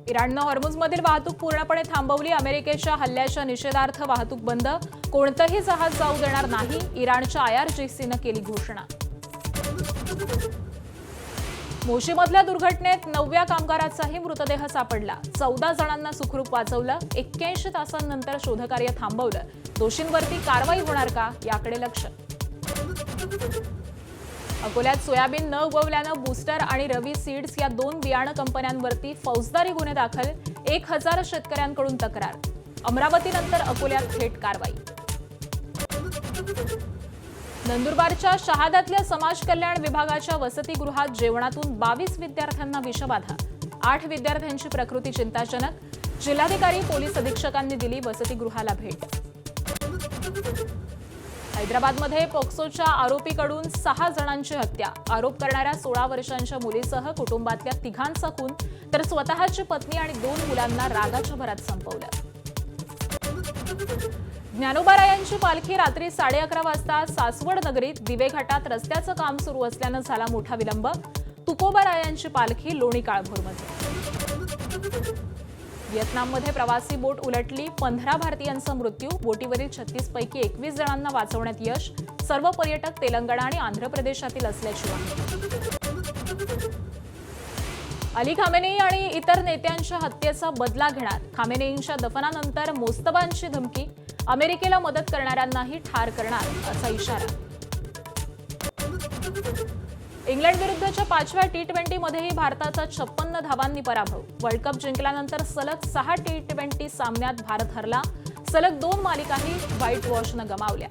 इराणनं हॉर्मुझमधील वाहतूक पूर्णपणे थांबवली. अमेरिकेच्या हल्ल्याच्या निषेधार्थ वाहतूक बंद. कोणतंही जहाज जाऊ देणार नाही. इराणच्या IRGCनं केली घोषणा. मोशीमधल्या दुर्घटनेत 9व्या कामगाराचाही मृतदेह सापडला. 14 जणांना सुखरूप वाचवलं. 81 तासांनंतर शोधकार्य थांबवलं. दोषींवरती कारवाई होणार का याकडे लक्ष. अकोल्यात सोयाबीन न उगवल्यानं बूस्टर आणि रवी सीड्स या 2 बियाणं कंपन्यांवरती फौजदारी गुन्हे दाखल. 1000 शेतकऱ्यांकडून तक्रार. अमरावतीनंतर अकोल्यात थेट कारवाई. नंदुरबारच्या शहाद्यातल्या समाज कल्याण विभागाच्या वसतिगृहात जेवणातून 22 विद्यार्थ्यांना विषबाधा. 8 विद्यार्थ्यांची प्रकृती चिंताजनक. जिल्हाधिकारी पोलीस अधीक्षकांनी दिली वसतिगृहाला भेट. हैदराबादमध्ये पोक्सोच्या आरोपीकडून 6 जणांची हत्या. आरोप करणाऱ्या 16 वर्षांच्या मुलीसह कुटुंबातल्या 3घांचा खून, तर स्वतःची पत्नी आणि 2 मुलांना रागाच्या भरात संपवलं. ज्ञानोबारायांची पालखी रात्री 11:30 वाजता सासवड नगरीत दिवे घाटात रस्त्याचं काम सुरू असल्यानं झाला मोठा विलंब. तुकोबारायांची पालखी लोणी काळभोरमध्ये. व्हिएतनाममध्ये प्रवासी बोट उलटली. 15 भारतीयांचा मृत्यू. बोटीवरील 36 पैकी 21 जणांना वाचवण्यात यश. सर्व पर्यटक तेलंगणा आणि आंध्र प्रदेशातील असल्याची माहिती. अली खामेनेई आणि इतर नेत्यांच्या हत्येचा बदला घेणार. खामेनेईंच्या दफनानंतर मोस्तबांची धमकी. अमेरिकेला मदत करणाऱ्यांनाही ठार करणार असा इशारा. इंग्लंड विरुद्धच्या 5व्या T20 मध्येही भारताचा 56 धावांनी पराभव. वर्ल्ड कप जिंकल्यानंतर सलग 6 T20 सामन्यात भारत हरला. सलग 2 मालिकाही व्हाईट वॉशनं गमावल्या.